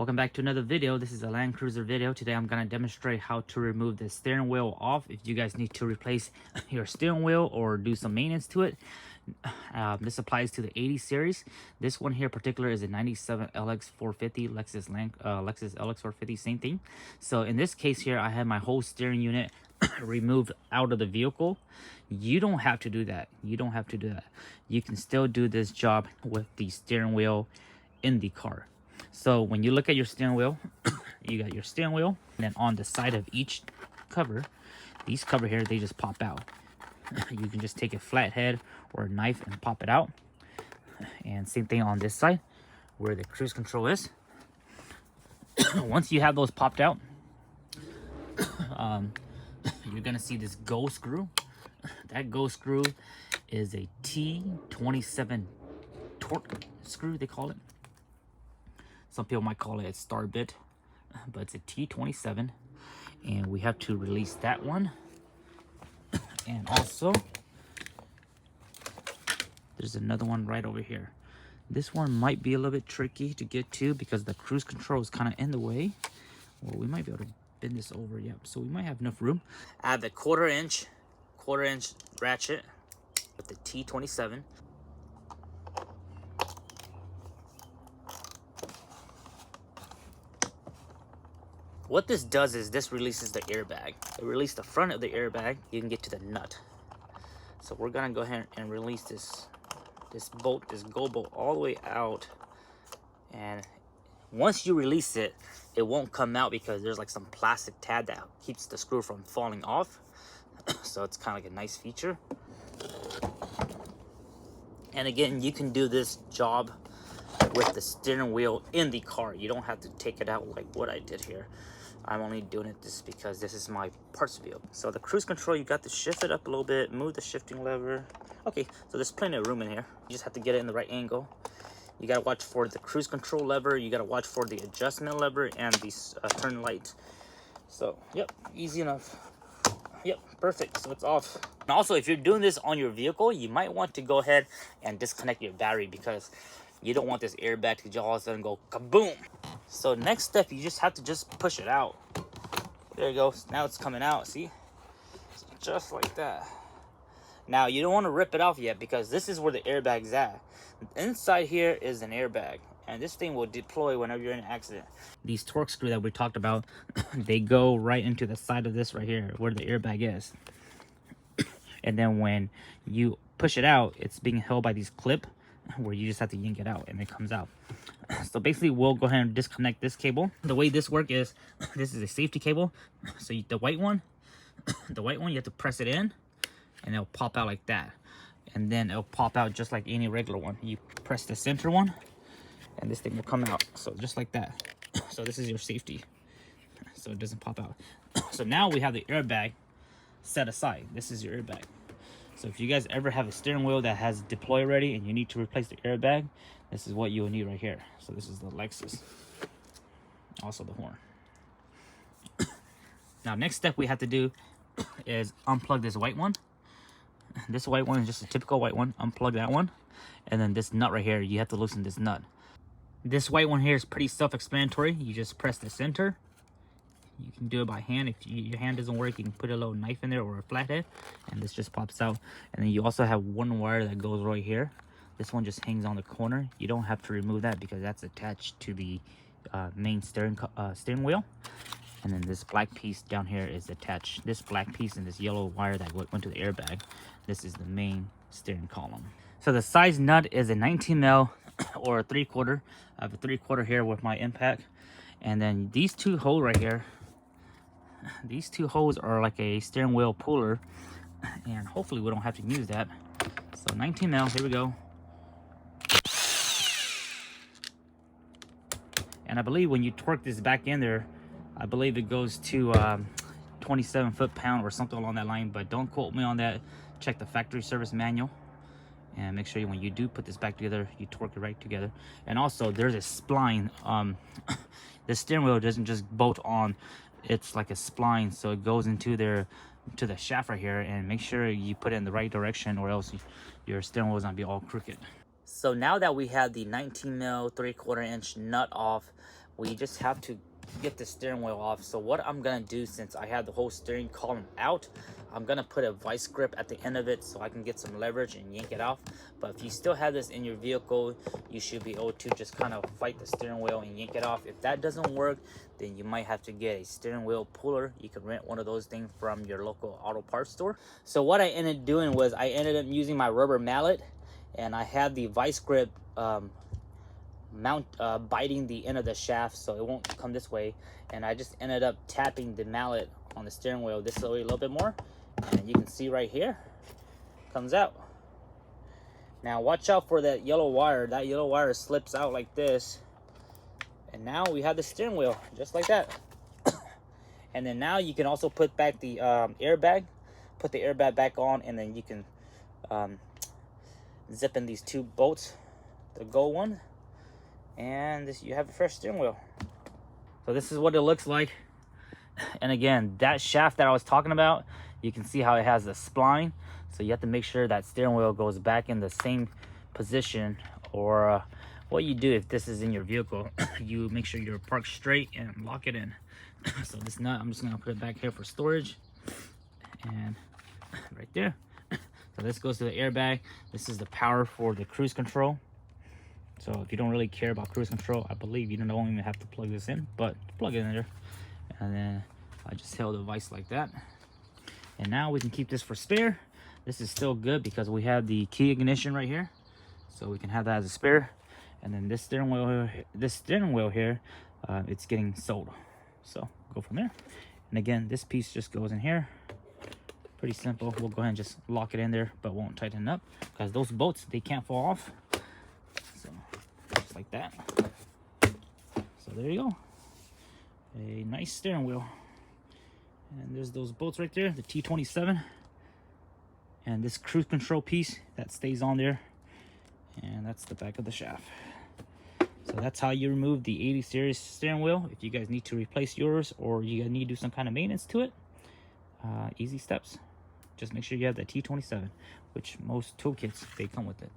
Welcome back to another video. This is a Land Cruiser video. Today I'm going to demonstrate how to remove the steering wheel off if you guys need to replace your steering wheel or do some maintenance to it. This applies to the 80 series. This one here in particular is a 97 LX450 Lexus LX450, same thing. So in this case here, I have my whole steering unit removed out of the vehicle. You don't have to do that. You can still do this job with the steering wheel in the car. So when you look at your steering wheel, you got your steering wheel, and then on the side of each cover, these cover here, they just pop out. You can just take a flathead or a knife and pop it out. And same thing on this side where the cruise control is. Once you have those popped out, you're gonna see this go screw. That go screw is a T27 torque screw, they call it. Some people might call it a star bit, but it's a T27, and we have to release that one. And also, there's another one right over here. This one might be a little bit tricky to get to because the cruise control is kind of in the way. Well, we might be able to bend this over, yep. So we might have enough room. I have the quarter inch ratchet with the T27. What this does is this releases the airbag. It releases the front of the airbag. You can get to the nut. So we're gonna go ahead and release this bolt, this go bolt, all the way out. And once you release it, it won't come out because there's like some plastic tab that keeps the screw from falling off. So it's kind of like a nice feature. And again, you can do this job with the steering wheel in the car. You don't have to take it out like what I did here. I'm only doing it just because this is my parts wheel. So the cruise control, you got to shift it up a little bit, move the shifting lever. Okay, so there's plenty of room in here. You just have to get it in the right angle. You gotta watch for the cruise control lever. You gotta watch for the adjustment lever and the turn light. So, yep, easy enough. Yep, perfect, so it's off. And also, if you're doing this on your vehicle, you might want to go ahead and disconnect your battery because you don't want this airbag to all of a sudden go kaboom. So next step, you just have to just push it out. There you go, now it's coming out, see? Just like that. Now, you don't want to rip it off yet because this is where the airbag's at. Inside here is an airbag, and this thing will deploy whenever you're in an accident. These torque screws that we talked about, they go right into the side of this right here where the airbag is. And then when you push it out, it's being held by these clips where you just have to yank it out and it comes out. So basically, we'll go ahead and disconnect this cable. The way this works is, this is a safety cable. So the white one, you have to press it in and it'll pop out like that. And then it'll pop out just like any regular one. You press the center one and this thing will come out. So just like that. So this is your safety, so it doesn't pop out. So now we have the airbag set aside. This is your airbag. So if you guys ever have a steering wheel that has deploy already and you need to replace the airbag, this is what you will need right here. So this is the Lexus. Also the horn. Now next step we have to do is unplug this white one. This white one is just a typical white one. Unplug that one. And then this nut right here, you have to loosen this nut. This white one here is pretty self-explanatory. You just press the center. You can do it by hand. If your hand doesn't work, you can put a little knife in there or a flathead, and this just pops out. And then you also have one wire that goes right here. This one just hangs on the corner. You don't have to remove that because that's attached to the main steering wheel. And then this black piece down here is attached. This black piece and this yellow wire that went to the airbag. This is the main steering column. So the size nut is a 19 mil or a 3/4. I have a 3/4 here with my impact. And then these two holes right here, these two holes are like a steering wheel puller. And hopefully we don't have to use that. So 19 mil, here we go. And I believe when you torque this back in there, I believe it goes to 27 foot-pound or something along that line, but don't quote me on that. Check the factory service manual and make sure when you do put this back together, you torque it right together. And also, there's a spline. The steering wheel doesn't just bolt on; it's like a spline, so it goes into there to the shaft right here. And make sure you put it in the right direction, or else your steering wheel is gonna be all crooked. So now that we have the 19 mil 3/4 inch nut off, we just have to get the steering wheel off. So what I'm gonna do, since I have the whole steering column out, I'm gonna put a vice grip at the end of it so I can get some leverage and yank it off. But if you still have this in your vehicle, you should be able to just kind of fight the steering wheel and yank it off. If that doesn't work, then you might have to get a steering wheel puller. You can rent one of those things from your local auto parts store. So what I ended up doing was I ended up using my rubber mallet, and I had the vice grip biting the end of the shaft so it won't come this way, and I just ended up tapping the mallet on the steering wheel this way a little bit more, and you can see right here comes out. Now watch out for that yellow wire. That yellow wire slips out like this, and now we have the steering wheel just like that. And then now you can also put back the airbag, put the airbag back on, and then you can zip in these two bolts, the gold one, and this, you have a fresh steering wheel. So this is what it looks like. And again, that shaft that I was talking about, you can see how it has the spline, so you have to make sure that steering wheel goes back in the same position. Or what you do if this is in your vehicle, you make sure you're parked straight and lock it in. So this nut, I'm just gonna put it back here for storage, and right there. So this goes to the airbag. This is the power for the cruise control. So if you don't really care about cruise control, I believe you don't even have to plug this in, but plug it in there. And then I just held the vise like that. And now we can keep this for spare. This is still good because we have the key ignition right here, so we can have that as a spare. And then this steering wheel here, it's getting sold. So go from there. And again, this piece just goes in here. Pretty simple. We'll go ahead and just lock it in there, but won't tighten it up because those bolts, they can't fall off. So just like that. So there you go. A nice steering wheel. And there's those bolts right there, the T27. And this cruise control piece that stays on there. And that's the back of the shaft. So that's how you remove the 80 series steering wheel. If you guys need to replace yours, or you need to do some kind of maintenance to it, easy steps. Just make sure you have the T27, which most toolkits, they come with it.